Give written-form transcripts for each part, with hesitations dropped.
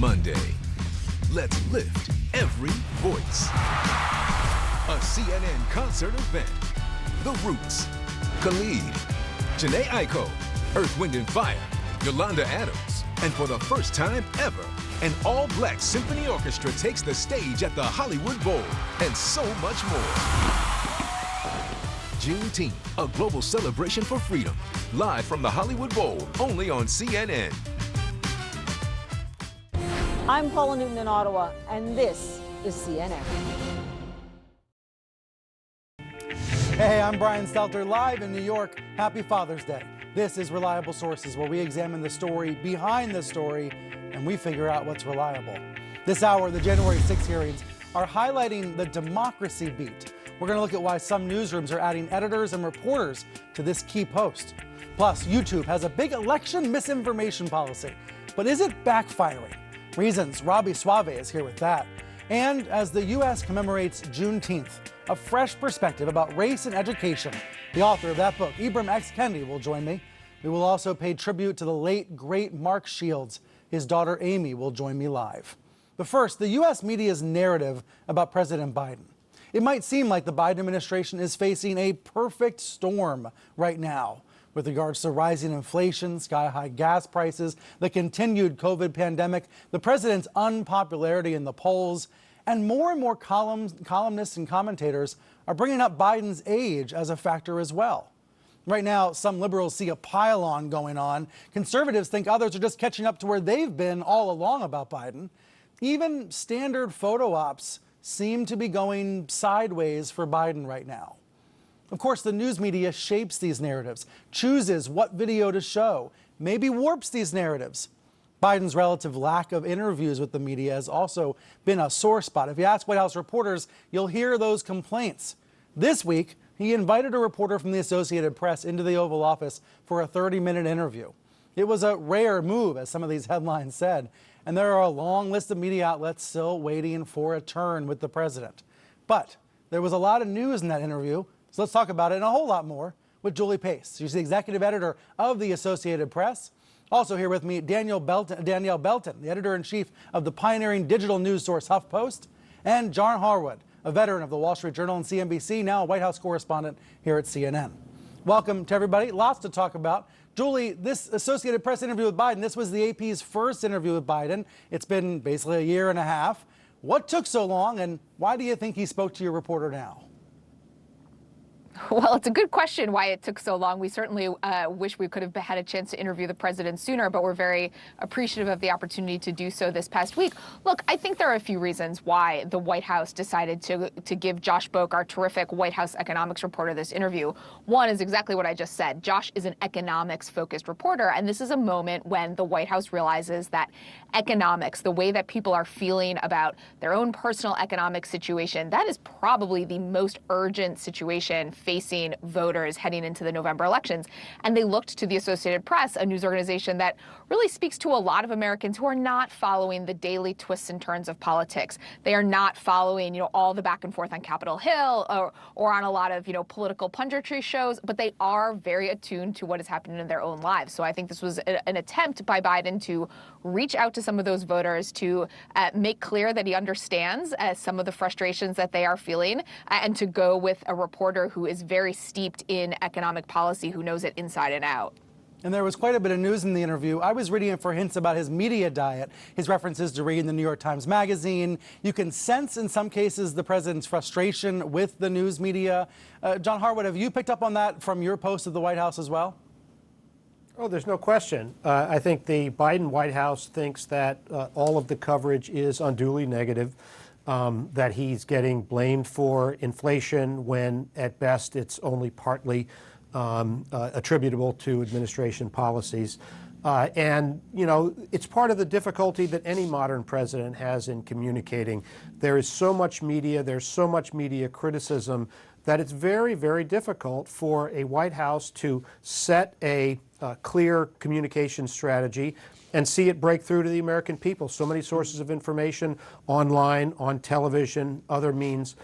Monday. Let's lift every voice. A CNN concert event. The Roots, Khalid, Jhené Aiko, Earth, Wind & Fire, Yolanda Adams, and for the first time ever, an all-black symphony orchestra takes the stage at the Hollywood Bowl, and so much more. Juneteenth, a global celebration for freedom. Live from the Hollywood Bowl, only on CNN. I'm Paula Newton in Ottawa, and this is CNN. Hey, I'm Brian Stelter, live in New York. Happy Father's Day. This is Reliable Sources, where we examine the story behind the story, and we figure out what's reliable. This hour, the January 6 hearings are highlighting the democracy beat. We're going to look at why some newsrooms are adding editors and reporters to this key post. Plus, YouTube has a big election misinformation policy. But is it backfiring? Reasons. Robby Soave is here with that. And as the U.S. commemorates Juneteenth, a fresh perspective about race and education. The author of that book, Ibram X. Kendi, will join me. We will also pay tribute to the late, great Mark Shields. His daughter, Amy, will join me live. But first, the U.S. media's narrative about President Biden. It might seem like the Biden administration is facing a perfect storm right now with regards to rising inflation, sky-high gas prices, the continued COVID pandemic, the president's unpopularity in the polls, and more columnists and commentators are bringing up Biden's age as a factor as well. Right now, some liberals see a pile-on going on. Conservatives think others are just catching up to where they've been all along about Biden. Even standard photo ops seem to be going sideways for Biden right now. Of course, the news media shapes these narratives, chooses what video to show, maybe warps these narratives. Biden's relative lack of interviews with the media has also been a sore spot. If you ask White House reporters, you'll hear those complaints. This week, he invited a reporter from the Associated Press into the Oval Office for a 30-minute interview. It was a rare move, as some of these headlines said, and there are a long list of media outlets still waiting for a turn with the president. But there was a lot of news in that interview, so let's talk about it and a whole lot more with Julie Pace. She's the executive editor of the Associated Press. Also here with me, Danielle Belton, the editor-in-chief of the pioneering digital news source HuffPost, and John Harwood, a veteran of the Wall Street Journal and CNBC, now a White House correspondent here at CNN. Welcome to everybody. Lots to talk about. Julie, this Associated Press interview with Biden, this was the AP's first interview with Biden. It's been basically a year and a half. What took so long, and why do you think he spoke to your reporter now? Well, it's a good question why it took so long. We certainly wish we could have had a chance to interview the president sooner, but we're very appreciative of the opportunity to do so this past week. Look, I think there are a few reasons why the White House decided to give Josh Boak, our terrific White House economics reporter, this interview. One is exactly what I just said. Josh is an economics-focused reporter, and this is a moment when the White House realizes that economics, the way that people are feeling about their own personal economic situation, that is probably the most urgent situation facing voters heading into the November elections. And they looked to the Associated Press, a news organization that really speaks to a lot of Americans who are not following the daily twists and turns of politics. They are not following, all the back and forth on Capitol Hill or on a lot of, political punditry shows, but they are very attuned to what is happening in their own lives. So I think this was an attempt by Biden to reach out to some of those voters to make clear that he understands some of the frustrations that they are feeling and to go with a reporter who is very steeped in economic policy, who knows it inside and out. And there was quite a bit of news in the interview. I was reading it for hints about his media diet, his references to reading the New York Times Magazine. You can sense in some cases the president's frustration with the news media. John Harwood, have you picked up on that from your post at the White House as well? Oh, there's no question. I think the Biden White House thinks that all of the coverage is unduly negative, that he's getting blamed for inflation when, at best, it's only partly attributable to administration policies. And, it's part of the difficulty that any modern president has in communicating. There is so much media, there's so much media criticism that it's very, very difficult for a White House to set a clear communication strategy and see it break through to the American people. So many sources of information online, on television, other means.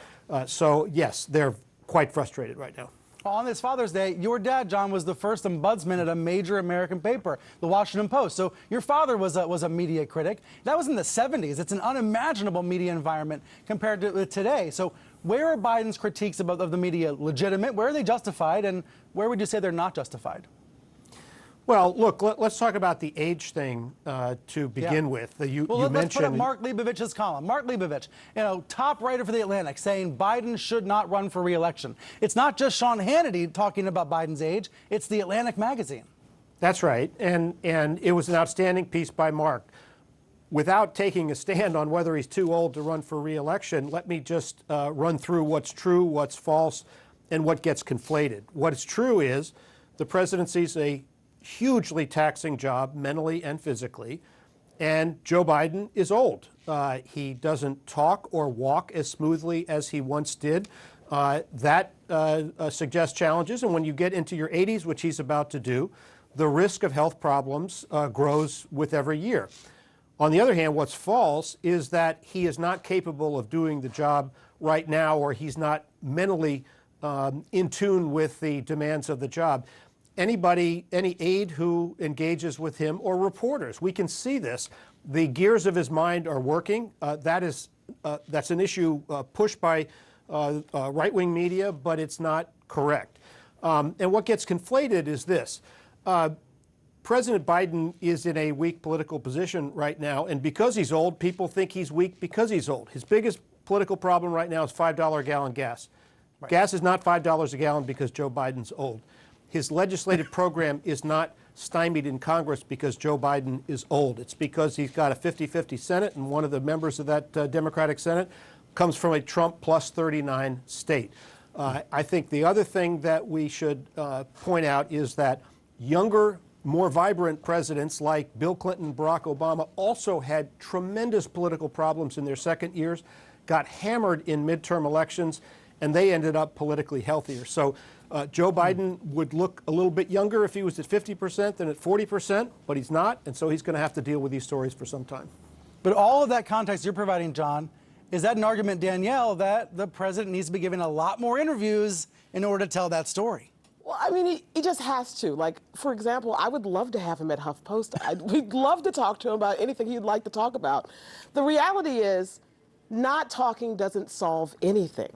So, yes, they're quite frustrated right now. On this Father's Day, your dad, John, was the first ombudsman at a major American paper, the Washington Post. So your father was a media critic. That was in the 70s. It's an unimaginable media environment compared to today. So where are Biden's critiques of the media legitimate? Where are they justified? And where would you say they're not justified? Well, look, let's talk about the age thing to begin with. You let's mentioned put up Mark Leibovich's column. Mark Leibovich, top writer for The Atlantic, saying Biden should not run for re-election. It's not just Sean Hannity talking about Biden's age. It's The Atlantic magazine. That's right. And it was an outstanding piece by Mark. Without taking a stand on whether he's too old to run for re-election, let me just run through what's true, what's false, and what gets conflated. What is true is the presidency's a hugely taxing job mentally and physically, and Joe Biden is old. He doesn't talk or walk as smoothly as he once did. That suggests challenges, and when you get into your 80s, which he's about to do, the risk of health problems grows with every year. On the other hand, what's false is that he is not capable of doing the job right now, or he's not mentally in tune with the demands of the job. Anybody, any aide who engages with him, or reporters, we can see this. The gears of his mind are working. That's an issue pushed by right-wing media, but it's not correct. And what gets conflated is this. President Biden is in a weak political position right now, and because he's old, people think he's weak because he's old. His biggest political problem right now is $5 a gallon gas. Right. Gas is not $5 a gallon because Joe Biden's old. His legislative program is not stymied in Congress because Joe Biden is old. It's because he's got a 50-50 Senate, and one of the members of that Democratic Senate comes from a Trump plus 39 state. I think the other thing that we should point out is that younger, more vibrant presidents like Bill Clinton and Barack Obama also had tremendous political problems in their second years, got hammered in midterm elections, and they ended up politically healthier. So Joe Biden would look a little bit younger if he was at 50% than at 40%, but he's not, and so he's going to have to deal with these stories for some time. But all of that context you're providing, John, is that an argument, Danielle, that the president needs to be given a lot more interviews in order to tell that story? Well, I mean, he just has to. Like, for example, I would love to have him at HuffPost. We'd love to talk to him about anything he'd like to talk about. The reality is, not talking doesn't solve anything.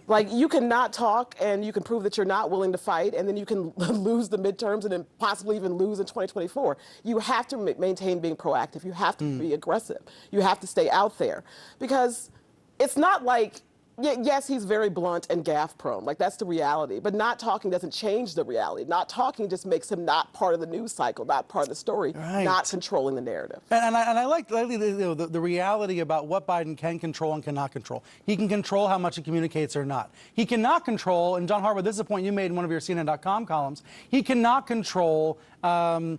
Like, you can not talk and you can prove that you're not willing to fight, and then you can lose the midterms and then possibly even lose in 2024. You have to maintain being proactive. You have to be aggressive. You have to stay out there. Because it's not like, yes, he's very blunt and gaffe prone. Like, that's the reality. But not talking doesn't change the reality. Not talking just makes him not part of the news cycle, not part of the story, not controlling the narrative. And I like the reality about what Biden can control and cannot control. He can control how much he communicates or not. He cannot control, and John Harwood, this is a point you made in one of your CNN.com columns, he cannot control the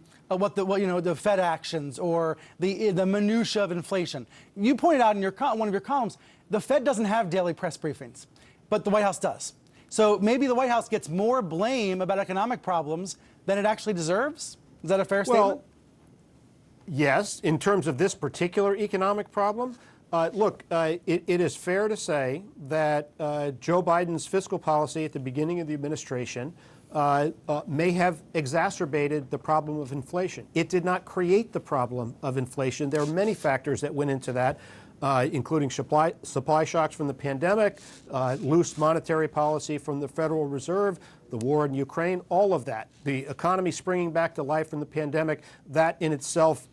Fed actions or the minutia of inflation. You pointed out in one of your columns, the Fed doesn't have daily press briefings, but the White House does. So maybe the White House gets more blame about economic problems than it actually deserves? Is that a fair statement? Well, yes, in terms of this particular economic problem. Look, it is fair to say that Joe Biden's fiscal policy at the beginning of the administration may have exacerbated the problem of inflation. It did not create the problem of inflation. There are many factors that went into that, including supply shocks from the pandemic, loose monetary policy from the Federal Reserve, the war in Ukraine, all of that. The economy springing back to life from the pandemic, that in itself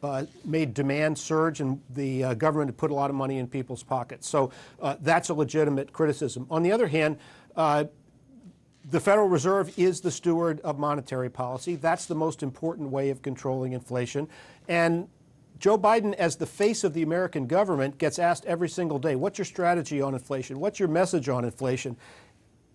made demand surge, and the government had put a lot of money in people's pockets. So that's a legitimate criticism. On the other hand, the Federal Reserve is the steward of monetary policy. That's the most important way of controlling inflation. And Joe Biden, as the face of the American government, gets asked every single day, what's your strategy on inflation? What's your message on inflation?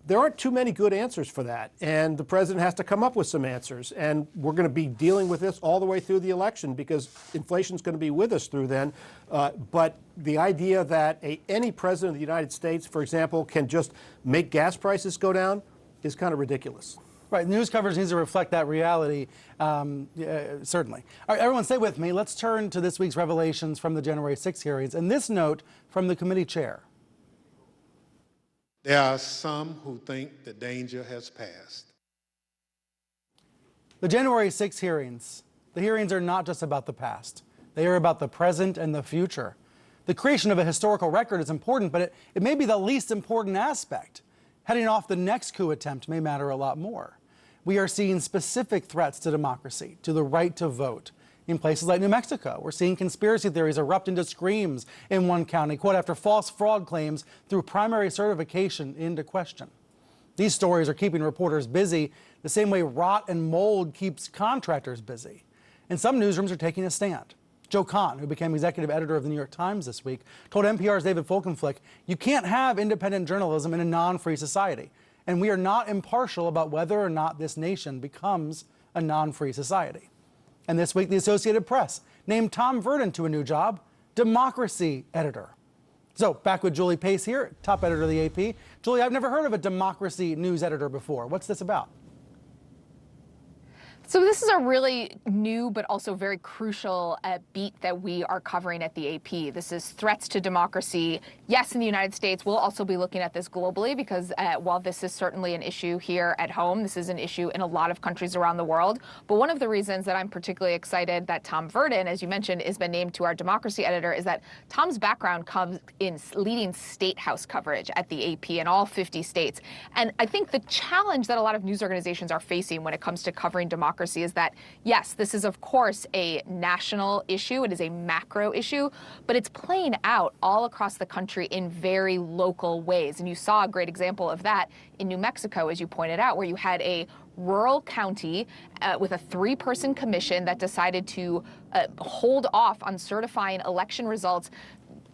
There aren't too many good answers for that, and the president has to come up with some answers. And we're going to be dealing with this all the way through the election because inflation is going to be with us through then. But the idea that any president of the United States, for example, can just make gas prices go down is kind of ridiculous. Right, news coverage needs to reflect that reality, certainly. All right, everyone stay with me. Let's turn to this week's revelations from the January 6 hearings, and this note from the committee chair. There are some who think the danger has passed. The January 6 hearings, the hearings are not just about the past. They are about the present and the future. The creation of a historical record is important, but it may be the least important aspect. Heading off the next coup attempt may matter a lot more. We are seeing specific threats to democracy, to the right to vote. In places like New Mexico, we're seeing conspiracy theories erupt into screams in one county, quote, after false fraud claims threw primary certification into question. These stories are keeping reporters busy the same way rot and mold keeps contractors busy. And some newsrooms are taking a stand. Joe Kahn, who became executive editor of the New York Times this week, told NPR's David Folkenflik, you can't have independent journalism in a non-free society. And we are not impartial about whether or not this nation becomes a non-free society. And this week, the Associated Press named Tom Verdin to a new job, democracy editor. So back with Julie Pace here, top editor of the AP. Julie, I've never heard of a democracy news editor before. What's this about? So this is a really new but also very crucial beat that we are covering at the AP. This is threats to democracy. Yes, in the United States, we'll also be looking at this globally because while this is certainly an issue here at home, this is an issue in a lot of countries around the world. But one of the reasons that I'm particularly excited that Tom Verdin, as you mentioned, has been named to our democracy editor is that Tom's background comes in leading state house coverage at the AP in all 50 states. And I think the challenge that a lot of news organizations are facing when it comes to covering democracy is that, yes, this is, of course, a national issue. It is a macro issue, but it's playing out all across the country in very local ways. And you saw a great example of that in New Mexico, as you pointed out, where you had a rural county with a 3-person commission that decided to hold off on certifying election results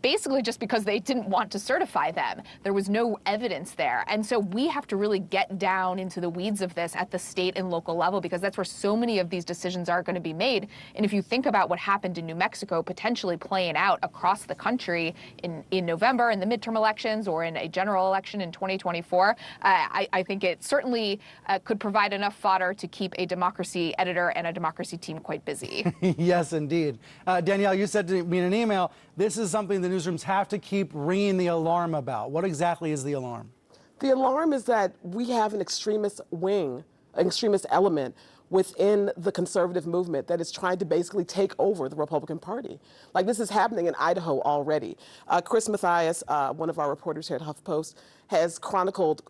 basically just because they didn't want to certify them. There was no evidence there. And so we have to really get down into the weeds of this at the state and local level because that's where so many of these decisions are going to be made. And if you think about what happened in New Mexico potentially playing out across the country in November in the midterm elections or in a general election in 2024, I think it certainly could provide enough fodder to keep a democracy editor and a democracy team quite busy. Yes, indeed. Danielle, you said to me in an email, this is something the newsrooms have to keep ringing the alarm about. What exactly is the alarm? The alarm is that we have an extremist wing, an extremist element within the conservative movement that is trying to basically take over the Republican Party. Like, this is happening in Idaho already. Chris Mathias, one of our reporters here at HuffPost, has chronicled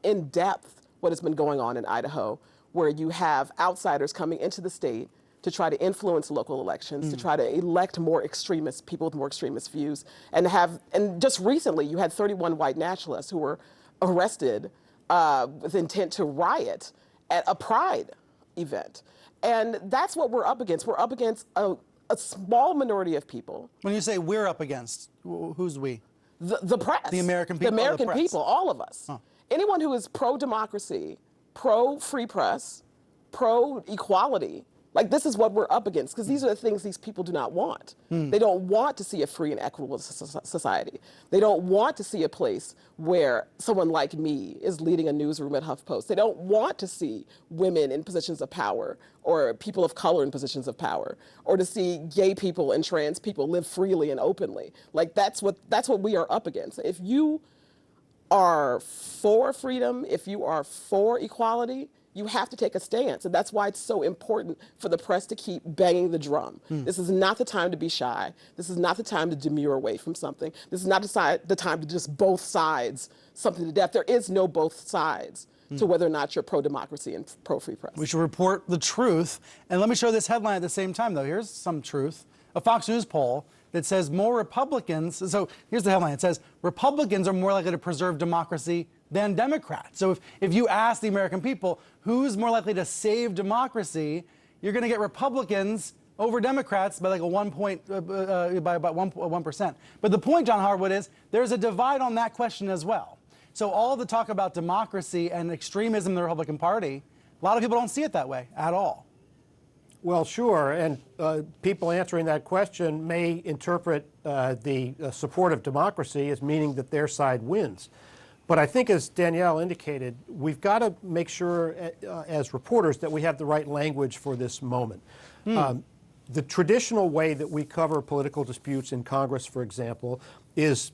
in depth what has been going on in Idaho, where you have outsiders coming into the state to try to influence local elections, to try to elect more extremist people with more extremist views, and just recently you had 31 white nationalists who were arrested with intent to riot at a Pride event. And that's what we're up against. We're up against a small minority of people. When you say we're up against, who's we? The press. The American people? The American press? people, all of us. Huh. Anyone who is pro-democracy, pro-free press, pro-equality, like, this is what we're up against, because these are the things these people do not want. They don't want to see a free and equitable society. They don't want to see a place where someone like me is leading a newsroom at HuffPost. They don't want to see women in positions of power or people of color in positions of power, or to see gay people and trans people live freely and openly. Like, that's what we are up against. If you are for freedom, if you are for equality, you have to take a stance. And that's why it's so important for the press to keep banging the drum. This is not the time to be shy. This is not the time to demur away from something. This is not the time to just both sides something to death. There is no both sides to whether or not you're pro-democracy and pro-free press. We should report the truth. And let me show this headline at the same time, though. Here's some truth. A Fox News poll that says more Republicans, so here's the headline. It says, Republicans are more likely to preserve democracy than Democrats. So if you ask the American people who's more likely to save democracy, you're going to get Republicans over Democrats by like by about 1%. But the point, John Harwood, is there's a divide on that question as well. So all the talk about democracy and extremism in the Republican Party, a lot of people don't see it that way at all. Well, sure, and people answering that question may interpret the support of democracy as meaning that their side wins. But I think, as Danielle indicated, we've got to make sure as reporters that we have the right language for this moment. The traditional way that we cover political disputes in Congress, for example, is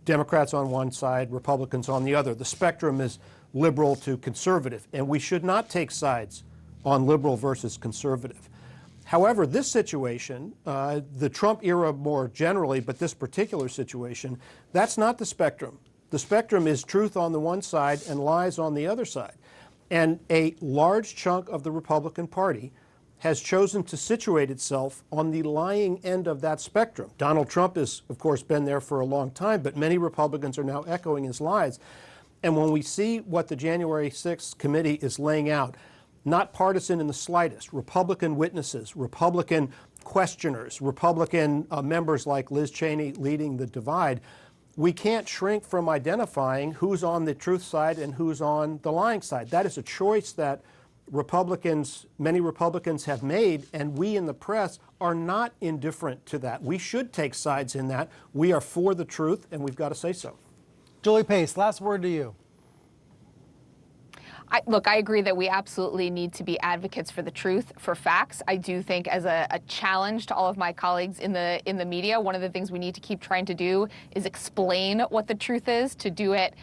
Democrats on one side, Republicans on the other. The spectrum is liberal to conservative, and we should not take sides on liberal versus conservative. However, this situation, the Trump era more generally, but this particular situation, that's not the spectrum. The spectrum is truth on the one side and lies on the other side. And a large chunk of the Republican Party has chosen to situate itself on the lying end of that spectrum. Donald Trump has, of course, been there for a long time, but many Republicans are now echoing his lies. And when we see what the January 6th committee is laying out, not partisan in the slightest, Republican witnesses, Republican questioners, Republican members like Liz Cheney leading the divide, we can't shrink from identifying who's on the truth side and who's on the lying side. That is a choice that many Republicans have made, and we in the press are not indifferent to that. We should take sides in that. We are for the truth, and we've got to say so. Julie Pace, last word to you. Look, I agree that we absolutely need to be advocates for the truth, for facts. I do think, as a challenge to all of my colleagues in the media, one of the things we need to keep trying to do is explain what the truth is, to do it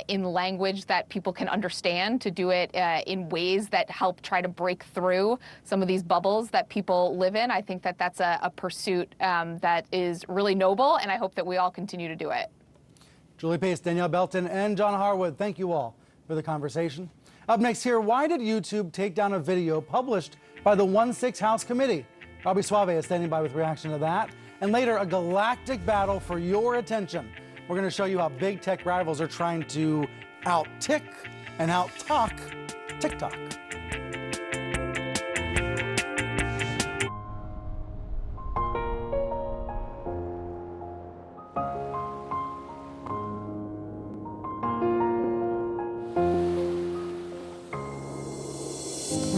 in language that people can understand, to do it in ways that help try to break through some of these bubbles that people live in. I think that that's a pursuit that is really noble, and I hope that we all continue to do it. Julie Pace, Danielle Belton, and John Harwood, thank you all for the conversation. Up next here, why did YouTube take down a video published by the 1-6 House Committee? Robbie Suave is standing by with reaction to that. And later, a galactic battle for your attention. We're going to show you how big tech rivals are trying to out-tick and out-talk TikTok.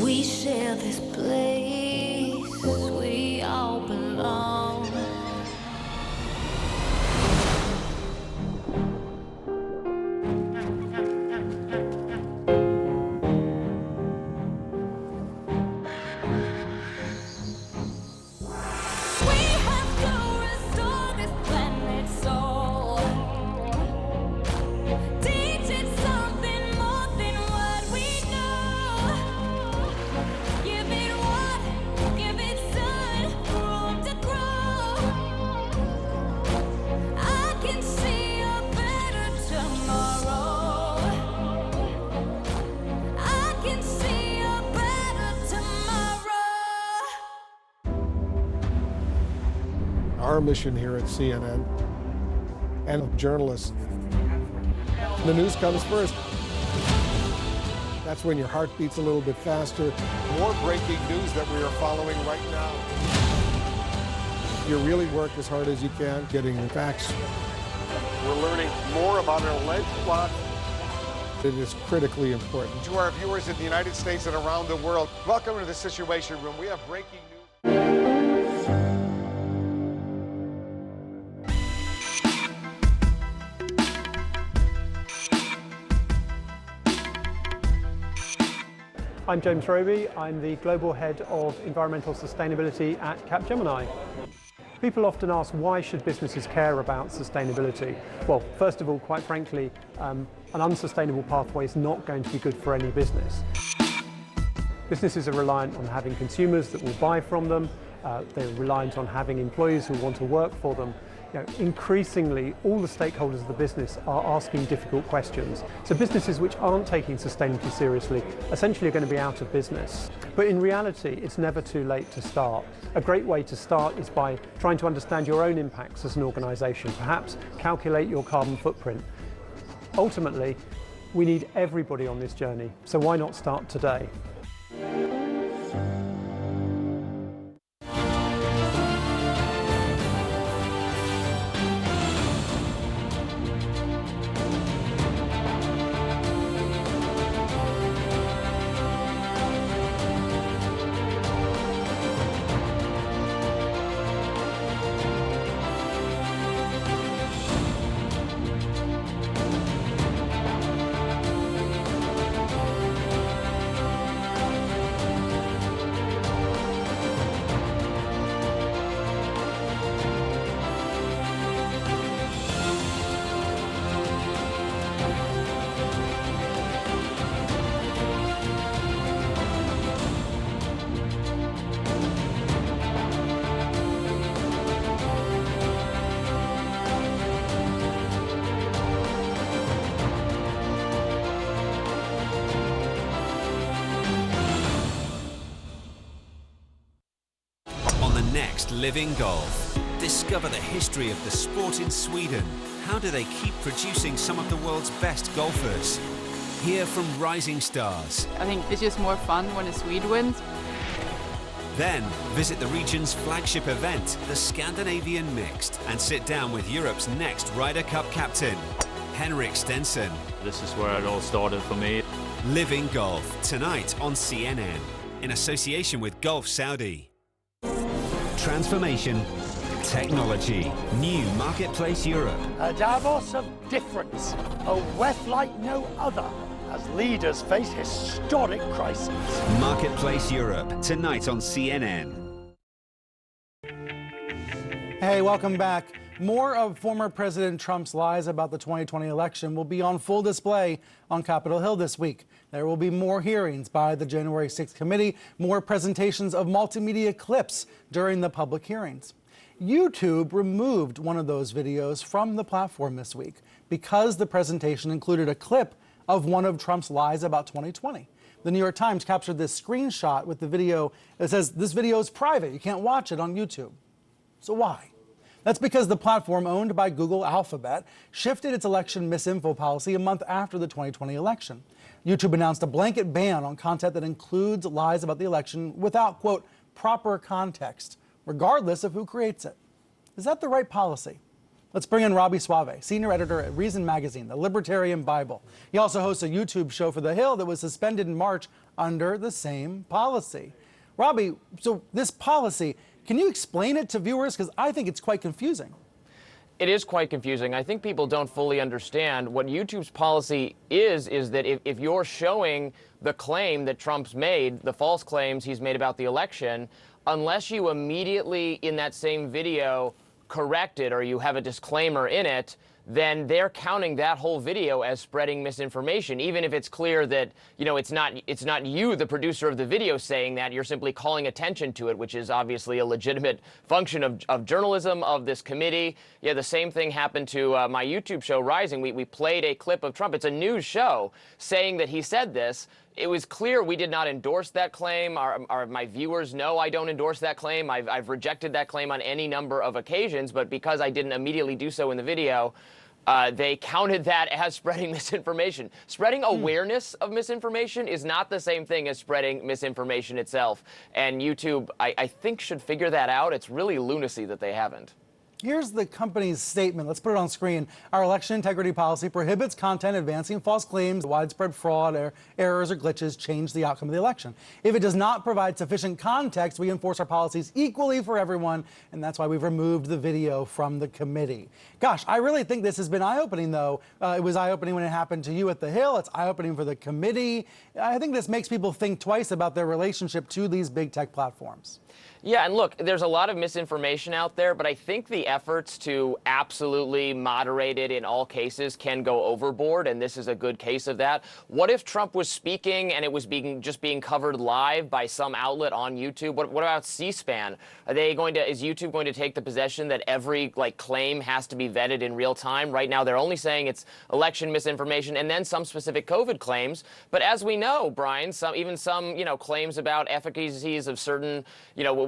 We share this place, we all belong. We have to restore this planet's soul. Teach it something more than what we know. Give it water, give it sun, room to grow. I can see a better tomorrow. I can see a better tomorrow. Our mission here at CNN and journalists, the news comes first. That's when your heart beats a little bit faster. More breaking news that we are following right now. You really work as hard as you can, getting the facts. We're learning more about an alleged plot. It is critically important. To our viewers in the United States and around the world, welcome to the Situation Room. We have breaking news. I'm James Roby. I'm the Global Head of Environmental Sustainability at Capgemini. People often ask, why should businesses care about sustainability? Well, first of all, quite frankly, an unsustainable pathway is not going to be good for any business. Businesses are reliant on having consumers that will buy from them. They're reliant on having employees who want to work for them. Increasingly, all the stakeholders of the business are asking difficult questions. So businesses which aren't taking sustainability seriously essentially are going to be out of business. But in reality, it's never too late to start. A great way to start is by trying to understand your own impacts as an organisation, perhaps calculate your carbon footprint. Ultimately, we need everybody on this journey, so why not start today? next Living Golf. Discover the history of the sport in Sweden. How do they keep producing some of the world's best golfers? Hear from rising stars. I think it's just more fun when a Swede wins. Then visit the region's flagship event, the Scandinavian Mixed, and sit down with Europe's next Ryder Cup captain, Henrik Stenson. This is where it all started for me. Living Golf, tonight on CNN, in association with Gulf Saudi. Transformation, technology, new Marketplace Europe. A Davos of difference, a WEF like no other, as leaders face historic crises. Marketplace Europe, tonight on CNN. Hey, welcome back. More of former President Trump's lies about the 2020 election will be on full display on Capitol Hill this week. There will be more hearings by the January 6th committee, more presentations of multimedia clips during the public hearings. YouTube removed one of those videos from the platform this week because the presentation included a clip of one of Trump's lies about 2020. The New York Times captured this screenshot with the video that says this video is private. You can't watch it on YouTube. So why? That's because the platform owned by Google Alphabet shifted its election misinfo policy a month after the 2020 election. YouTube announced a blanket ban on content that includes lies about the election without, quote, proper context, regardless of who creates it. Is that the right policy? Let's bring in Robby Soave, senior editor at Reason Magazine, the Libertarian Bible. He also hosts a YouTube show for The Hill that was suspended in March under the same policy. Robby, so this policy, can you explain it to viewers? Because I think it's quite confusing. It is quite confusing. I think people don't fully understand what YouTube's policy is that if you're showing the claim that Trump's made, the false claims he's made about the election, unless you immediately in that same video correct it or you have a disclaimer in it, then they're counting that whole video as spreading misinformation, even if it's clear that, you know, it's not you, the producer of the video, saying that. You're simply calling attention to it, which is obviously a legitimate function of journalism, of this committee. Yeah, the same thing happened to my YouTube show, Rising. We played a clip of Trump. It's a news show saying that he said this. It was clear we did not endorse that claim. My viewers know I don't endorse that claim. I've rejected that claim on any number of occasions, but because I didn't immediately do so in the video, they counted that as spreading misinformation. Spreading awareness of misinformation is not the same thing as spreading misinformation itself. And YouTube, I think, should figure that out. It's really lunacy that they haven't. Here's the company's statement. Let's put it on screen. Our election integrity policy prohibits content advancing false claims, widespread fraud, errors, or glitches change the outcome of the election. If it does not provide sufficient context, we enforce our policies equally for everyone, and that's why we've removed the video from the committee. Gosh, I really think this has been eye-opening, though. It was eye-opening when it happened to you at the Hill. It's eye-opening for the committee. I think this makes people think twice about their relationship to these big tech platforms. Yeah, and look, there's a lot of misinformation out there, but I think the efforts to absolutely moderate it in all cases can go overboard, and this is a good case of that. What if Trump was speaking and it was just being covered live by some outlet on YouTube? What about C-SPAN? Is YouTube going to take the position that every claim has to be vetted in real time? Right now, they're only saying it's election misinformation and then some specific COVID claims. But as we know, Brian, even some claims about efficacies of certain,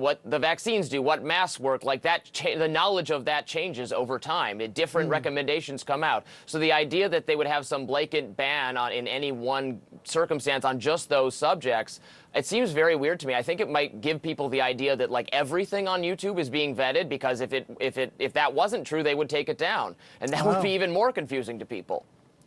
what the vaccines do, what masks work, like that, the knowledge of that changes over time. Different recommendations come out. So the idea that they would have some blatant ban in any one circumstance on just those subjects, it seems very weird to me. I think it might give people the idea that everything on YouTube is being vetted, because if that wasn't true, they would take it down, and that would be even more confusing to people.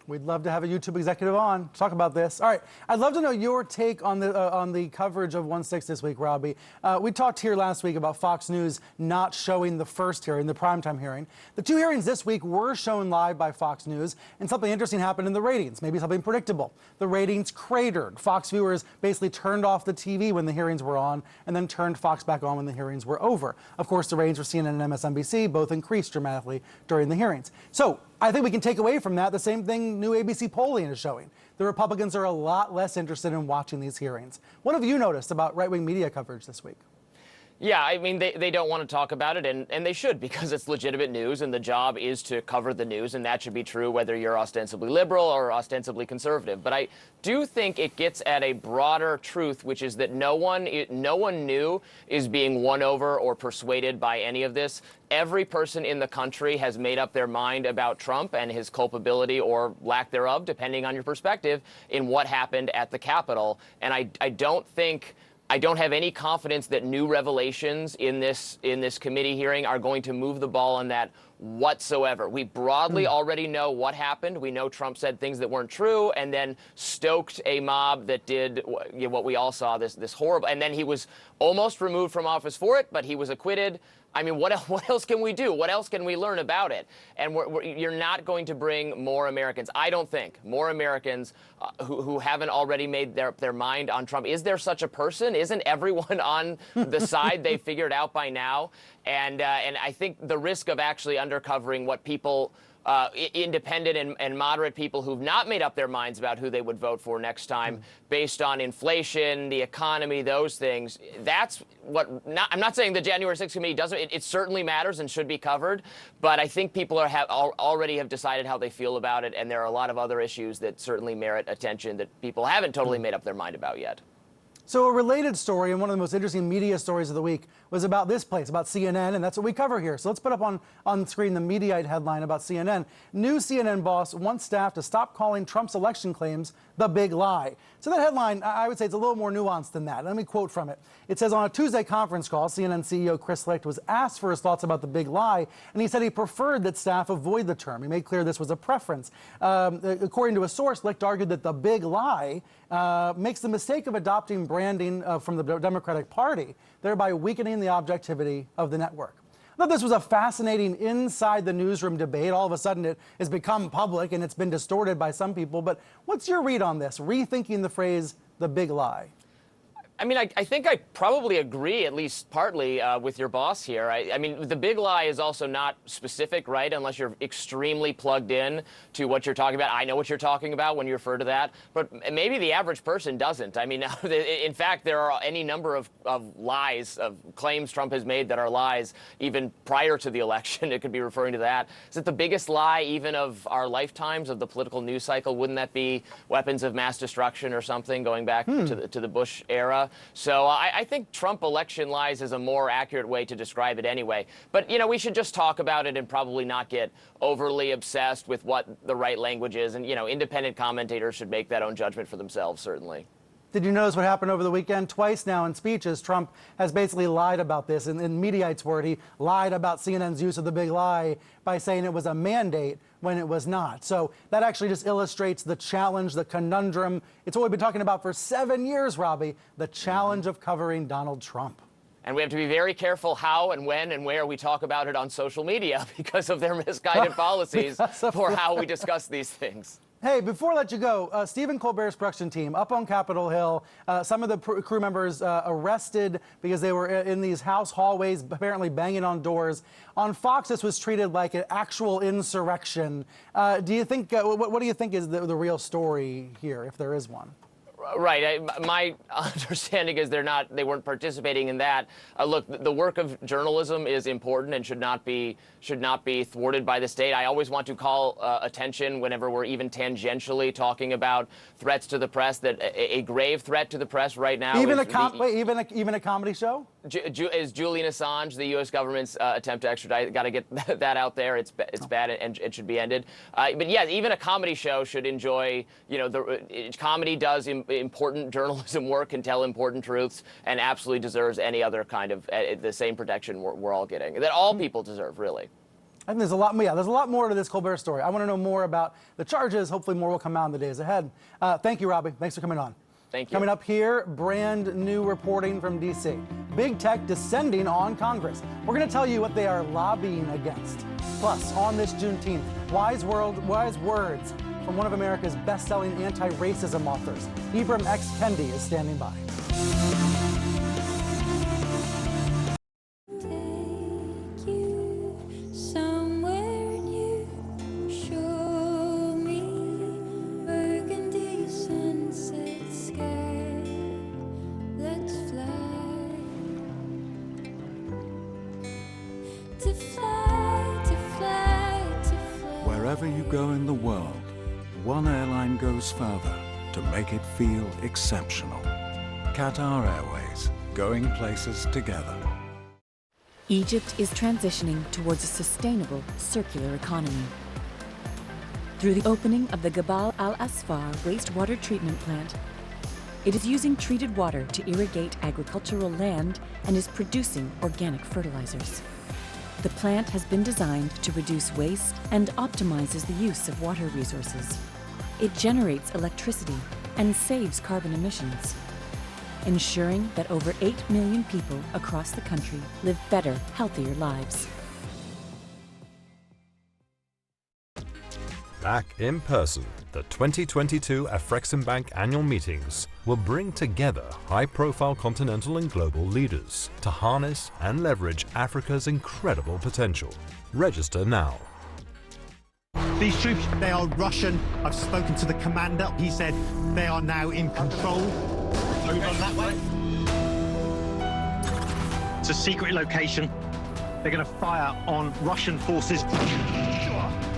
We'd love to have a YouTube executive on to talk about this. All right, I'd love to know your take on the coverage of 1/6 this week, Robby. We talked here last week about Fox News not showing the first hearing, the primetime hearing. The two hearings this week were shown live by Fox News, and something interesting happened in the ratings, maybe something predictable. The ratings cratered. Fox viewers basically turned off the TV when the hearings were on, and then turned Fox back on when the hearings were over. Of course, the ratings for CNN and MSNBC both increased dramatically during the hearings. So I think we can take away from that the same thing new ABC polling is showing. The Republicans are a lot less interested in watching these hearings. What have you noticed about right-wing media coverage this week? Yeah, I mean, they don't want to talk about it, and they should, because it's legitimate news, and the job is to cover the news, and that should be true whether you're ostensibly liberal or ostensibly conservative. But I do think it gets at a broader truth, which is that no one new is being won over or persuaded by any of this. Every person in the country has made up their mind about Trump and his culpability or lack thereof, depending on your perspective, in what happened at the Capitol. And I don't have any confidence that new revelations in this committee hearing are going to move the ball on that whatsoever. We broadly already know what happened. We know Trump said things that weren't true and then stoked a mob that did what we all saw, this horrible. And then he was almost removed from office for it, but he was acquitted. I mean, what else can we do? What else can we learn about it? And you're not going to bring more Americans, I don't think, more Americans who haven't already made their mind on Trump. Is there such a person? Isn't everyone on the side they figured out by now? And I think the risk of actually undercovering what people, independent and moderate people who've not made up their minds about who they would vote for next time based on inflation, the economy, those things. That's what, I'm not saying the January 6th committee doesn't, it certainly matters and should be covered, but I think people already have decided how they feel about it, and there are a lot of other issues that certainly merit attention that people haven't totally made up their mind about yet. So a related story, and one of the most interesting media stories of the week, was about this place, about CNN, and that's what we cover here. So let's put up on screen the Mediaite headline about CNN. New CNN boss wants staff to stop calling Trump's election claims the big lie. So that headline, I would say it's a little more nuanced than that. Let me quote from it. It says, on a Tuesday conference call, CNN CEO Chris Licht was asked for his thoughts about the big lie, and he said he preferred that staff avoid the term. He made clear this was a preference. According to a source, Licht argued that the big lie makes the mistake of adopting branding from the Democratic Party, thereby weakening the objectivity of the network. I thought this was a fascinating inside the newsroom debate. All of a sudden it has become public and it's been distorted by some people. But what's your read on this, rethinking the phrase, the big lie? I mean, I think I probably agree, at least partly, with your boss here. I mean, the big lie is also not specific, right, unless you're extremely plugged in to what you're talking about. I know what you're talking about when you refer to that, but maybe the average person doesn't. I mean, in fact, there are any number of lies, of claims Trump has made that are lies, even prior to the election. It could be referring to that. Is it the biggest lie even of our lifetimes, of the political news cycle? Wouldn't that be weapons of mass destruction or something, going back to the Bush era? So I think Trump election lies is a more accurate way to describe it anyway. But, you know, we should just talk about it and probably not get overly obsessed with what the right language is. And, you know, independent commentators should make that own judgment for themselves, certainly. Did you notice what happened over the weekend? Twice now in speeches, Trump has basically lied about this. In Mediaite's word, he lied about CNN's use of the big lie by saying it was a mandate when it was not. So that actually just illustrates the challenge, the conundrum. It's what we've been talking about for 7 years, Robbie, the challenge of covering Donald Trump. And we have to be very careful how and when and where we talk about it on social media because of their misguided policies for how we discuss these things. Hey, before I let you go, Stephen Colbert's production team up on Capitol Hill, some of the crew members arrested because they were in these house hallways, apparently banging on doors. On Fox, this was treated like an actual insurrection. Do you think, what do you think is the real story here, if there is one? Right. My understanding is they weren't participating in that. Look, the work of journalism is important and should not be thwarted by the state. I always want to call attention whenever we're even tangentially talking about threats to the press, that a grave threat to the press right now. Even a comedy show? Is Julian Assange, the U.S. government's attempt to extradite? Got to get that out there. It's bad and it should be ended. But yeah, even a comedy show should enjoy. You know, comedy does important journalism work, can tell important truths, and absolutely deserves any other kind of the same protection we're all getting, that all people deserve, really. I think there's a lot more to this Colbert story. I want to know more about the charges. Hopefully more will come out in the days ahead. Thank you, Robbie. Thanks for coming on. Thank you. Coming up here, brand new reporting from D.C. Big tech descending on Congress. We're going to tell you what they are lobbying against. Plus, on this Juneteenth, wise words from one of America's best-selling anti-racism authors. Ibram X. Kendi is standing by. Wherever you go in the world, one airline goes further to make it feel exceptional. Qatar Airways, going places together. Egypt is transitioning towards a sustainable, circular economy. Through the opening of the Gabal Al Asfar wastewater treatment plant, it is using treated water to irrigate agricultural land and is producing organic fertilizers. The plant has been designed to reduce waste and optimizes the use of water resources. It generates electricity and saves carbon emissions, ensuring that over 8 million people across the country live better, healthier lives. Back in person, the 2022 Afreximbank annual meetings will bring together high-profile continental and global leaders to harness and leverage Africa's incredible potential. Register now. These troops, they are Russian. I've spoken to the commander. He said they are now in control. Over that way. It's a secret location. They're going to fire on Russian forces.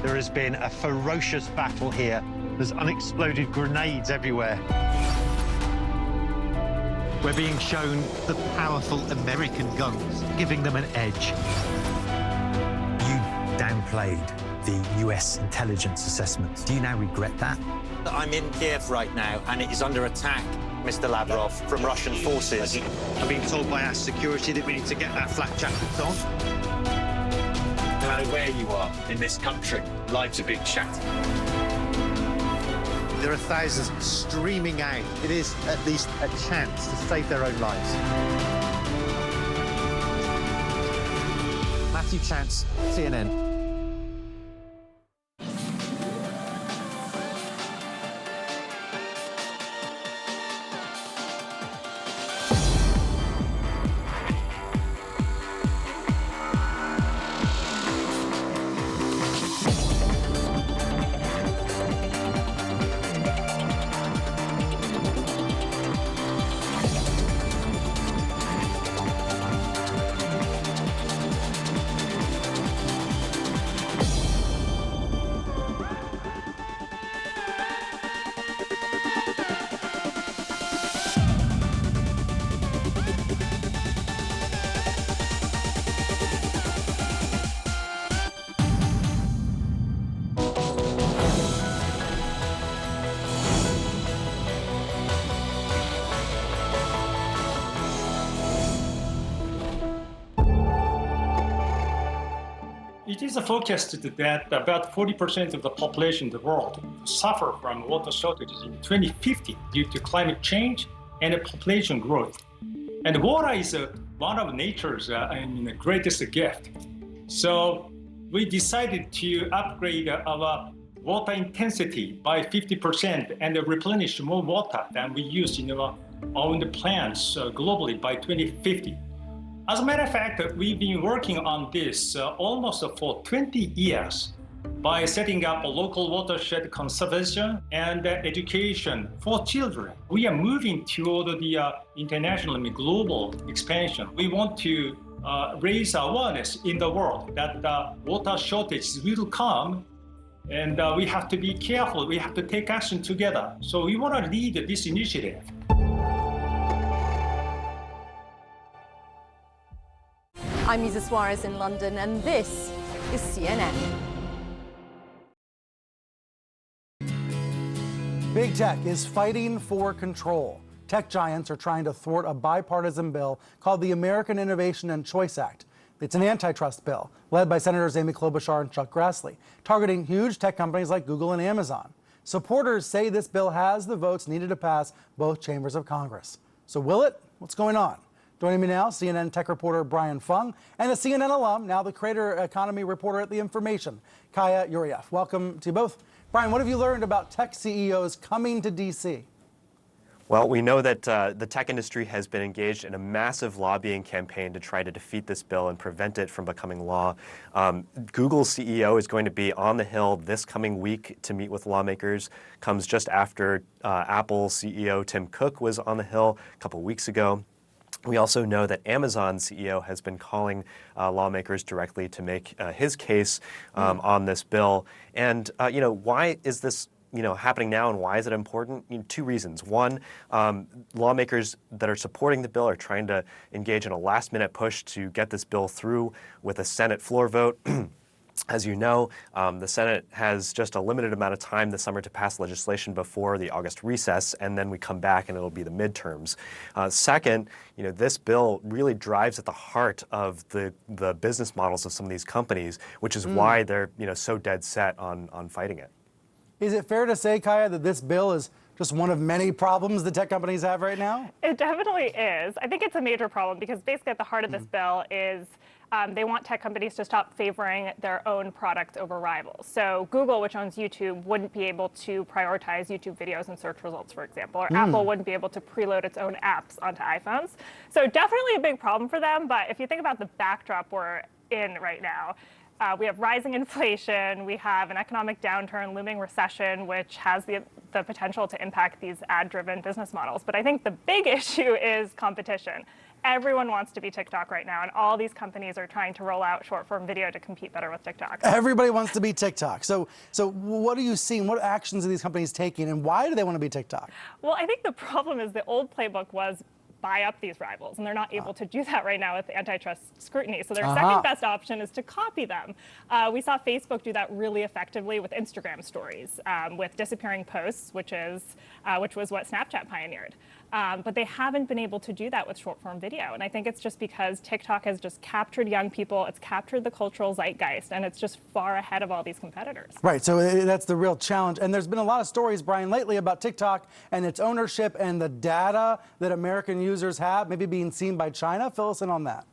There has been a ferocious battle here. There's unexploded grenades everywhere. We're being shown the powerful American guns, giving them an edge. You downplayed the US intelligence assessment. Do you now regret that? I'm in Kiev right now, and it is under attack, Mr. Lavrov, from Russian forces. I'm being told by our security that we need to get our flak jackets on. No matter where you are in this country, lives are being shattered. There are thousands streaming out. It is at least a chance to save their own lives. Matthew Chance, CNN. It is forecasted that about 40% of the population in the world will suffer from water shortages in 2050 due to climate change and population growth. And water is one of nature's greatest gift. So we decided to upgrade our water intensity by 50% and replenish more water than we use in our own plants globally by 2050. As a matter of fact, we've been working on this almost for 20 years by setting up a local watershed conservation and education for children. We are moving toward the international and global expansion. We want to raise awareness in the world that water shortages will come, and we have to be careful. We have to take action together. So we want to lead this initiative. I'm Isa Suarez in London, and this is CNN. Big tech is fighting for control. Tech giants are trying to thwart a bipartisan bill called the American Innovation and Choice Act. It's an antitrust bill led by Senators Amy Klobuchar and Chuck Grassley, targeting huge tech companies like Google and Amazon. Supporters say this bill has the votes needed to pass both chambers of Congress. So will it? What's going on? Joining me now, CNN tech reporter Brian Fung, and a CNN alum, now the creator economy reporter at The Information, Kaya Yuriev. Welcome to you both. Brian, what have you learned about tech CEOs coming to D.C.? Well, we know that the tech industry has been engaged in a massive lobbying campaign to try to defeat this bill and prevent it from becoming law. Google's CEO is going to be on the Hill this coming week to meet with lawmakers. Comes just after Apple CEO Tim Cook was on the Hill a couple weeks ago. We also know that Amazon's CEO has been calling lawmakers directly to make his case on this bill. And, why is this happening now, and why is it important? Two reasons. One, lawmakers that are supporting the bill are trying to engage in a last-minute push to get this bill through with a Senate floor vote. As you know, the Senate has just a limited amount of time this summer to pass legislation before the August recess, and then we come back and it'll be the midterms. Second, this bill really drives at the heart of the business models of some of these companies, which is why they're so dead set on fighting it. Is it fair to say, Kaya, that this bill is just one of many problems the tech companies have right now? It definitely is. I think it's a major problem because basically at the heart of this bill is they want tech companies to stop favoring their own products over rivals. So Google, which owns YouTube, wouldn't be able to prioritize YouTube videos and search results, for example, or Apple wouldn't be able to preload its own apps onto iPhones. So definitely a big problem for them. But if you think about the backdrop we're in right now, we have rising inflation, we have an economic downturn, looming recession, which has the potential to impact these ad-driven business models. But I think the big issue is competition. Everyone wants to be TikTok right now, and all these companies are trying to roll out short-form video to compete better with TikTok. Everybody wants to be TikTok. So what are you seeing? What actions are these companies taking, and why do they want to be TikTok? Well, I think the problem is the old playbook was buy up these rivals, and they're not able to do that right now with antitrust scrutiny. So their second best option is to copy them. We saw Facebook do that really effectively with Instagram stories, with disappearing posts, which was what Snapchat pioneered. But they haven't been able to do that with short-form video. And I think it's just because TikTok has just captured young people, it's captured the cultural zeitgeist, and it's just far ahead of all these competitors. Right, so that's the real challenge. And there's been a lot of stories, Brian, lately about TikTok and its ownership and the data that American users have, maybe being seen by China. Fill us in on that.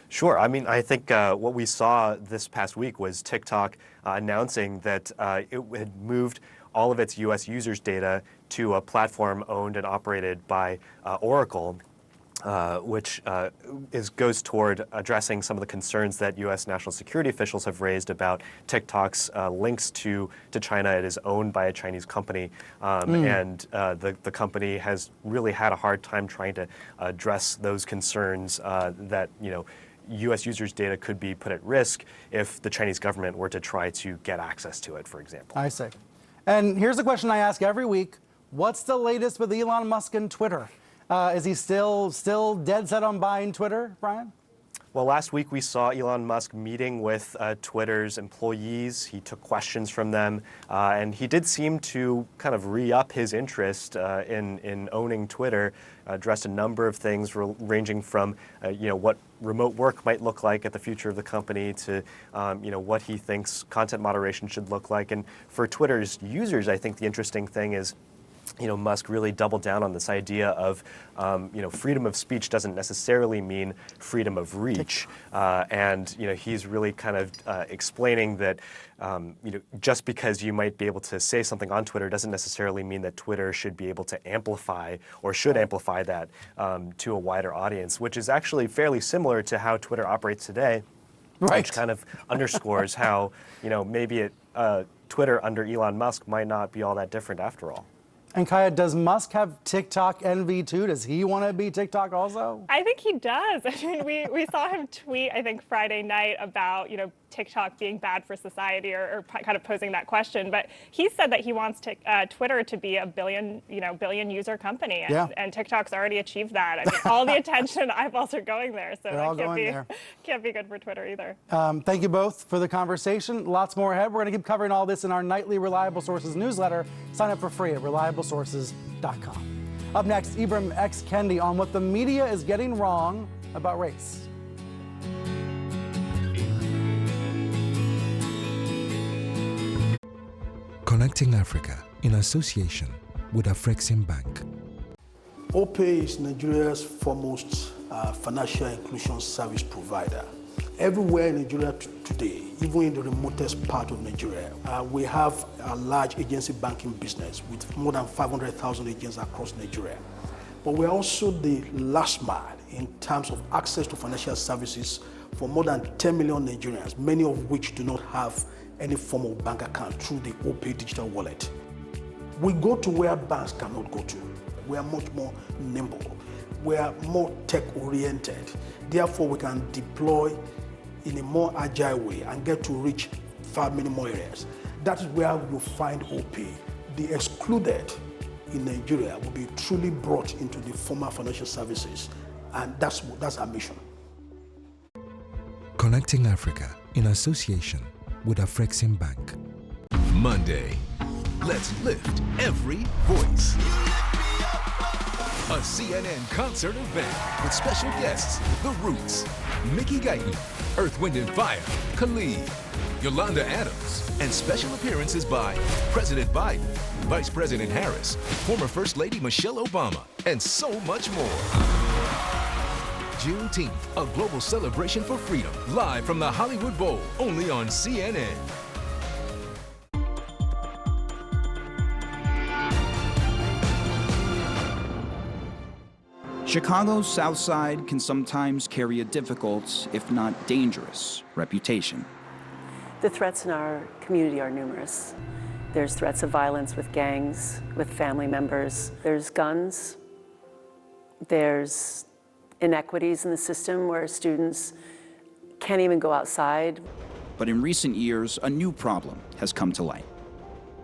Sure. I mean, I think what we saw this past week was TikTok announcing that it had moved all of its U.S. users' data to a platform owned and operated by Oracle, which goes toward addressing some of the concerns that U.S. national security officials have raised about TikTok's links to China. It is owned by a Chinese company, and the company has really had a hard time trying to address those concerns that, U.S. users' data could be put at risk if the Chinese government were to try to get access to it, for example. I see. And here's the question I ask every week. What's the latest with Elon Musk and Twitter? Is he still dead set on buying Twitter, Brian? Well, last week we saw Elon Musk meeting with Twitter's employees. He took questions from them, and he did seem to kind of re-up his interest in owning Twitter. Addressed a number of things ranging from what remote work might look like at the future of the company to what he thinks content moderation should look like. And for Twitter's users, I think the interesting thing is Musk really doubled down on this idea of, freedom of speech doesn't necessarily mean freedom of reach. And he's really kind of explaining that, just because you might be able to say something on Twitter doesn't necessarily mean that Twitter should be able to amplify or should amplify that to a wider audience, which is actually fairly similar to how Twitter operates today, which kind of underscores how, maybe Twitter under Elon Musk might not be all that different after all. And Kaya, does Musk have TikTok envy too? Does he want to be TikTok also? I think he does. I mean, we saw him tweet, I think, Friday night about, TikTok being bad for society or kind of posing that question. But he said that he wants Twitter to be a billion user company. And TikTok's already achieved that. I mean, all the attention eyeballs are going there. So that can't be good for Twitter either. Thank you both for the conversation. Lots more ahead. We're going to keep covering all this in our nightly Reliable Sources newsletter. Sign up for free at reliablesources.com. Up next, Ibram X. Kendi on what the media is getting wrong about race. Connecting Africa in association with Afreximbank. Opay is Nigeria's foremost financial inclusion service provider. Everywhere in Nigeria today, even in the remotest part of Nigeria, we have a large agency banking business with more than 500,000 agents across Nigeria. But we're also the last mile in terms of access to financial services for more than 10 million Nigerians, many of which do not have any form of bank account through the Opay digital wallet. We go to where banks cannot go to. We are much more nimble. we are more tech-oriented. Therefore, we can deploy in a more agile way and get to reach far many more areas. That is where you find OP. The excluded in Nigeria will be truly brought into the formal financial services, and that's our mission. Connecting Africa in association with Afrexim Bank. Monday, let's lift every voice. A CNN concert event with special guests, The Roots, Mickey Guyton, Earth, Wind & Fire, Khalid, Yolanda Adams, and special appearances by President Biden, Vice President Harris, former First Lady Michelle Obama, and so much more. Juneteenth, a global celebration for freedom, live from the Hollywood Bowl, only on CNN. Chicago's South Side can sometimes carry a difficult, if not dangerous, reputation. The threats in our community are numerous. There's threats of violence with gangs, with family members. There's guns. There's inequities in the system where students can't even go outside. But in recent years, a new problem has come to light: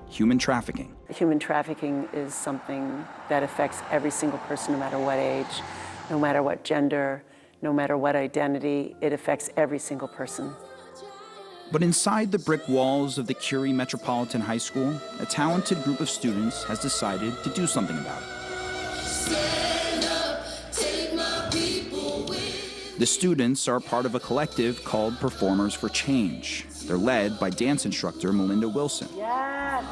human trafficking. Human trafficking is something that affects every single person, no matter what age, no matter what gender, no matter what identity. It affects every single person. But inside the brick walls of the Curie Metropolitan High School, a talented group of students has decided to do something about it. The students are part of a collective called Performers for Change. They're led by dance instructor Melinda Wilson. Yes.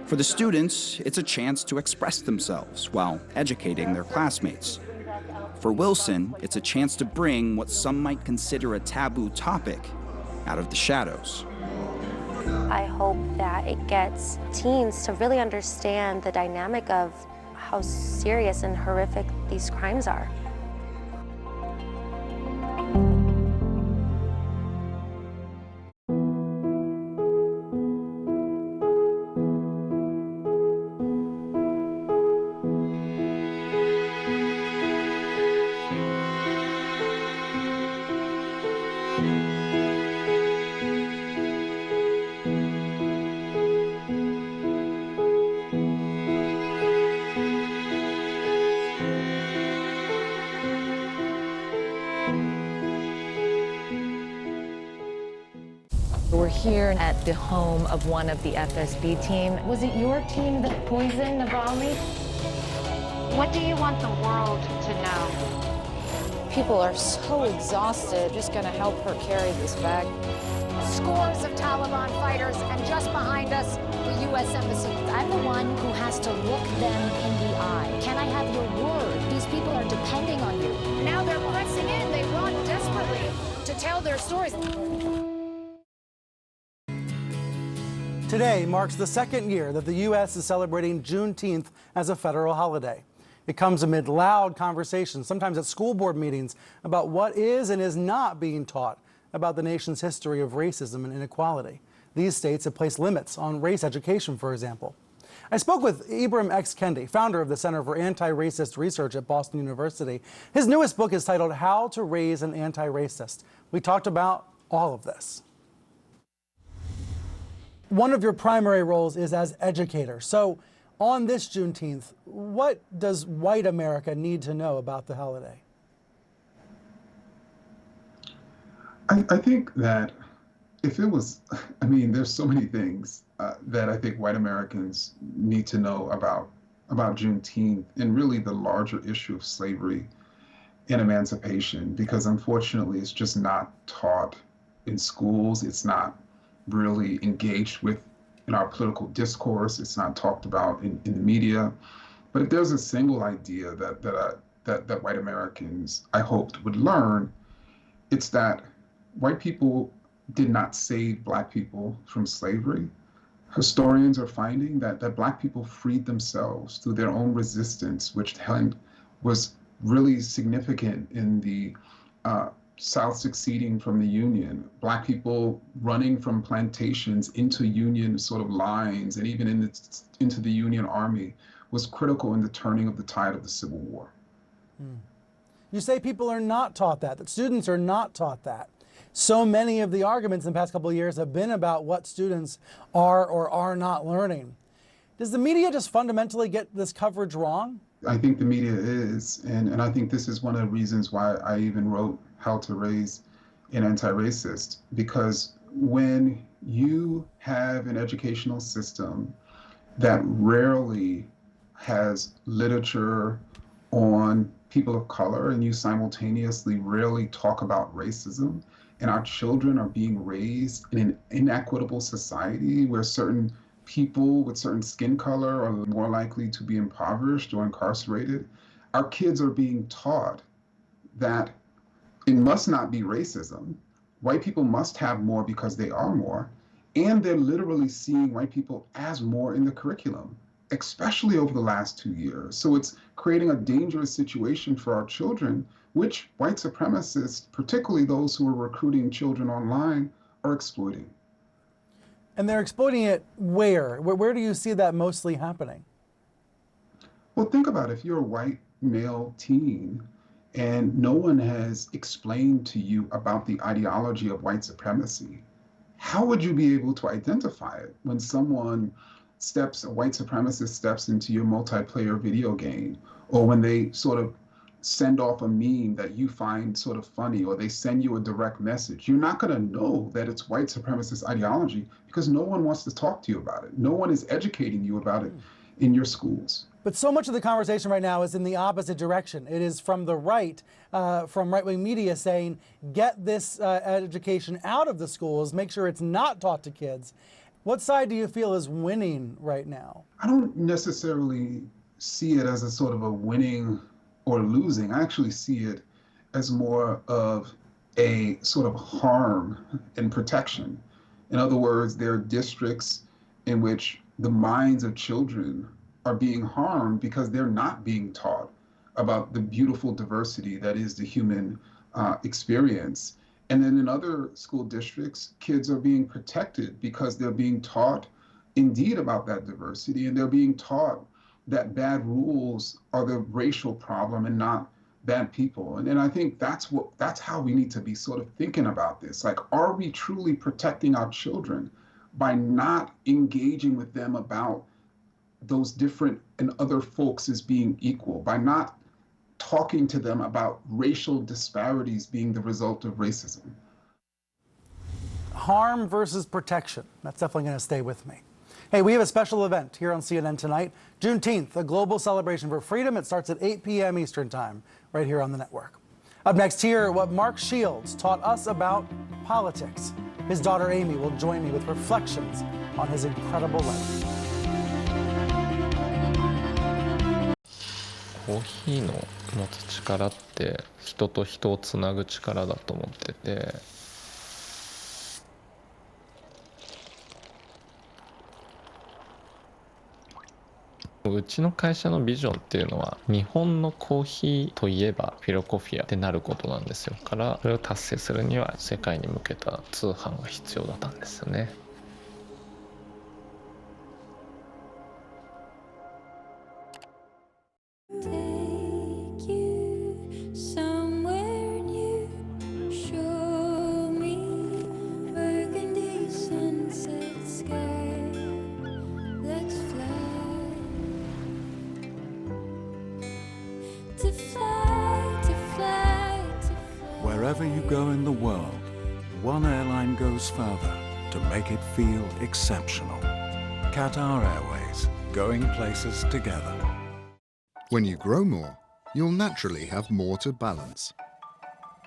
For the students, it's a chance to express themselves while educating their classmates. For Wilson, it's a chance to bring what some might consider a taboo topic out of the shadows. I hope that it gets teens to really understand the dynamic of how serious and horrific these crimes are. We're here at the home of one of the FSB team. Was it your team that poisoned Navalny? What do you want the world to know? People are so exhausted. Just gonna help her carry this bag. Scores of Taliban fighters, and just behind us, the U.S. Embassy. I'm the one who has to look them in the eye. Can I have your word? These people are depending on you. Now they're pressing in. They want desperately to tell their stories. Today marks the second year that the U.S. is celebrating Juneteenth as a federal holiday. It comes amid loud conversations, sometimes at school board meetings, about what is and is not being taught about the nation's history of racism and inequality. These states have placed limits on race education, for example. I spoke with Ibram X. Kendi, founder of the Center for Anti-Racist Research at Boston University. His newest book is titled How to Raise an Anti-Racist. We talked about all of this. One of your primary roles is as educator. So on this Juneteenth, what does white America need to know about the holiday? I think that if it was, there's so many things that I think white Americans need to know about Juneteenth and really the larger issue of slavery and emancipation, because unfortunately it's just not taught in schools. It's not really engaged with in our political discourse. It's not talked about in the media. But if there's a single idea that white Americans, I hoped, would learn, it's that white people did not save black people from slavery. Historians are finding that black people freed themselves through their own resistance, which was really significant in the South succeeding from the Union, black people running from plantations into Union sort of lines and even into the Union Army was critical in the turning of the tide of the Civil War. You say people are not taught that students are not taught that. So many of the arguments in the past couple of years have been about what students are or are not learning. Does the media just fundamentally get this coverage wrong? I think the media is, and I think this is one of the reasons why I even wrote How to Raise an Anti-Racist, because when you have an educational system that rarely has literature on people of color, and you simultaneously rarely talk about racism, and our children are being raised in an inequitable society where certain people with certain skin color are more likely to be impoverished or incarcerated, our kids are being taught that it must not be racism. White people must have more because they are more, and they're literally seeing white people as more in the curriculum, especially over the last 2 years. So it's creating a dangerous situation for our children, which white supremacists, particularly those who are recruiting children online, are exploiting. And they're exploiting it where? Where do you see that mostly happening? Well, think about it. If you're a white male teen and no one has explained to you about the ideology of white supremacy, how would you be able to identify it when someone a white supremacist steps into your multiplayer video game, or when they sort of send off a meme that you find sort of funny, or they send you a direct message? You're not going to know that it's white supremacist ideology because no one wants to talk to you about it. No one is educating you about it in your schools. But so much of the conversation right now is in the opposite direction. It is from the right, from right-wing media saying, get this education out of the schools, make sure it's not taught to kids. What side do you feel is winning right now? I don't necessarily see it as a sort of a winning or losing. I actually see it as more of a sort of harm and protection. In other words, there are districts in which the minds of children are being harmed because they're not being taught about the beautiful diversity that is the human experience. And then in other school districts, kids are being protected because they're being taught indeed about that diversity, and they're being taught that bad rules are the racial problem and not bad people. And I think that's how we need to be sort of thinking about this. Like, are we truly protecting our children by not engaging with them about those different and other folks as being equal, by not talking to them about racial disparities being the result of racism? Harm versus protection. That's definitely going to stay with me. Hey, we have a special event here on CNN tonight. Juneteenth, a global celebration for freedom. It starts at 8 p.m. Eastern Time, right here on the network. Up next here, what Mark Shields taught us about politics. His daughter Amy will join me with reflections on his incredible life. コーヒーの持つ力って人と人をつなぐ力だと思ってて、うちの会社のビジョンっていうのは日本のコーヒーといえばフィロコフィアってなることなんですよ。からそれを達成するには世界に向けた通販が必要だったんですよね。Wherever you go in the world, one airline goes further to make it feel exceptional. Qatar Airways, going places together. When you grow more, you'll naturally have more to balance.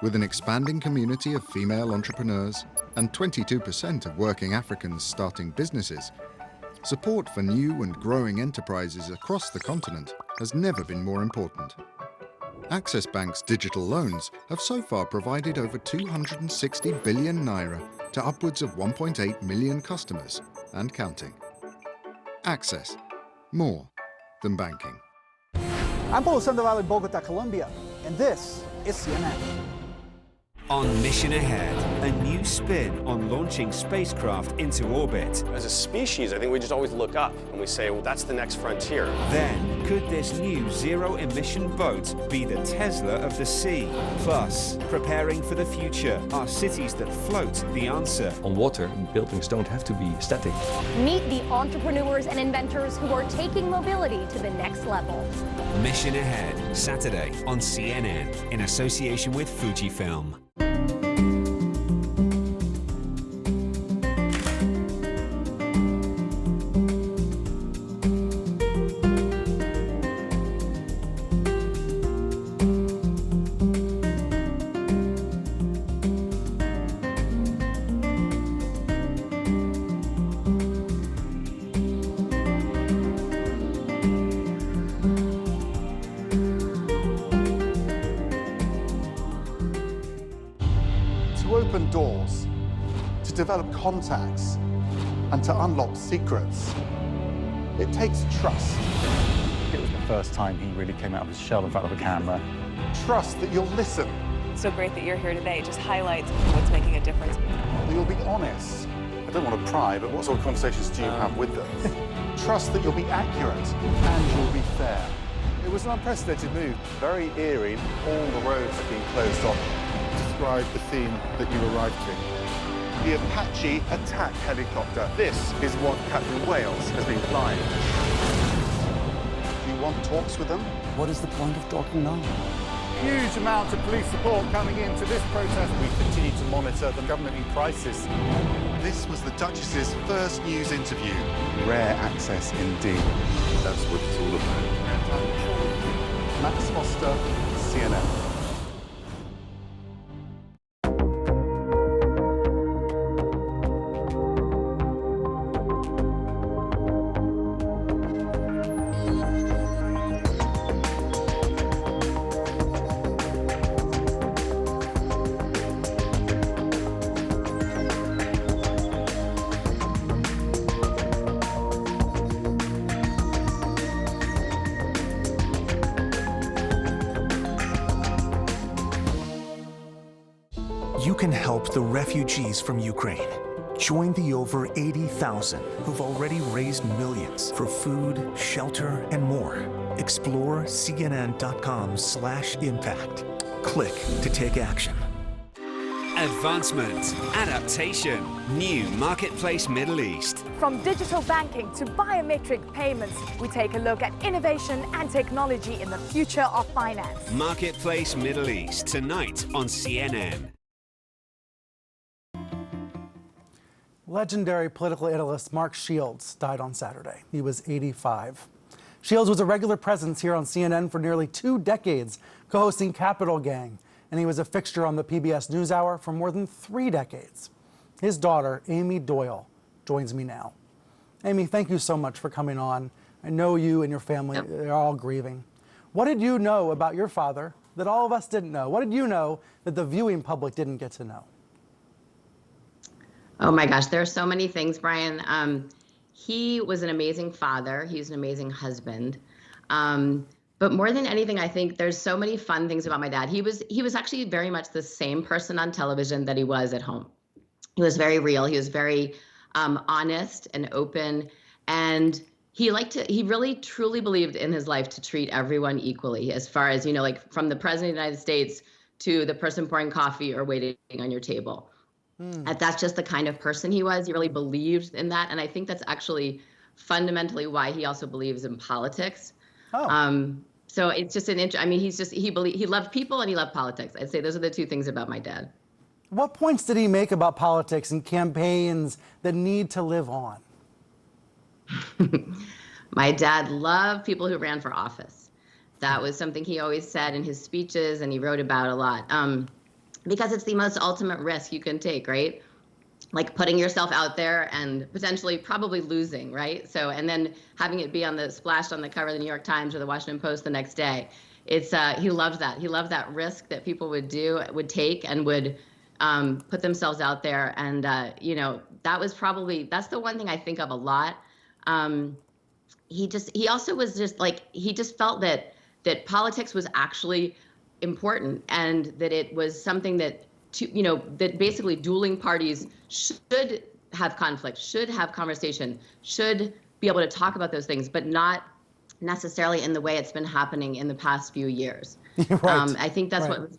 With an expanding community of female entrepreneurs and 22% of working Africans starting businesses, support for new and growing enterprises across the continent has never been more important. Access Bank's digital loans have so far provided over 260 billion naira to upwards of 1.8 million customers and counting. Access, more than banking. I'm Paulo Sandoval in Bogota, Colombia, and this is CNN. On Mission Ahead, a new spin on launching spacecraft into orbit. As a species, I think we just always look up and we say, well, that's the next frontier. Then, could this new zero-emission boat be the Tesla of the sea? Plus, preparing for the future, are cities that float the answer? On water, buildings don't have to be static. Meet the entrepreneurs and inventors who are taking mobility to the next level. Mission Ahead, Saturday on CNN, in association with Fujifilm. To open doors, to develop contacts, and to unlock secrets, it takes trust. It was the first time he really came out of his shell in front of a camera. Trust that you'll listen. So great that you're here today. It just highlights what's making a difference. That you'll be honest. I don't want to pry, but what sort of conversations do you have with them? Trust that you'll be accurate and you'll be fair. It was an unprecedented move, very eerie. All the roads have been closed off. Describe the scene that you arrived to. The Apache attack helicopter. This is what Captain Wales has been flying. Do you want talks with them? What is the point of talking now? Huge amounts of police support coming into this protest. We continue to monitor the government in crisis. This was the Duchess's first news interview. Rare access indeed. That's what it's all about. Max Foster, CNN. You can help the refugees from Ukraine. Join the over 80,000 who've already raised millions for food, shelter, and more. Explore cnn.com/impact. Click to take action. Advancement, adaptation, new Marketplace Middle East. From digital banking to biometric payments, we take a look at innovation and technology in the future of finance. Marketplace Middle East, tonight on CNN. Legendary political analyst Mark Shields died on Saturday. He was 85. Shields was a regular presence here on CNN for nearly 2 decades, co-hosting Capital Gang, and he was a fixture on the PBS NewsHour for more than 3 decades. His daughter, Amy Doyle, joins me now. Amy, thank you so much for coming on. I know you and your family are all grieving. What did you know about your father that all of us didn't know? What did you know that the viewing public didn't get to know? Oh my gosh, there are so many things, Brian. He was an amazing father. He was an amazing husband. But more than anything, I think there's so many fun things about my dad. He was actually very much the same person on television that he was at home. He was very real. He was very honest and open. And he really truly believed in his life to treat everyone equally, as far as, like from the president of the United States to the person pouring coffee or waiting on your table. That's just the kind of person he was. He really believed in that. And I think that's actually fundamentally why he also believes in politics. So it's just he loved people and he loved politics. I'd say those are the 2 things about my dad. What points did he make about politics and campaigns that need to live on? My dad loved people who ran for office. That was something he always said in his speeches and he wrote about a lot. Because it's the most ultimate risk you can take, right? Like putting yourself out there and potentially probably losing, right? So, and then having it be splashed on the cover of the New York Times or the Washington Post the next day. He loved that. He loved that risk that people would take and would put themselves out there. And, that's the one thing I think of a lot. He also was just like, he just felt that politics was actually important and that it was something that that basically dueling parties should have conflict, should have conversation, should be able to talk about those things, but not necessarily in the way it's been happening in the past few years. Right. I think that's Right. what was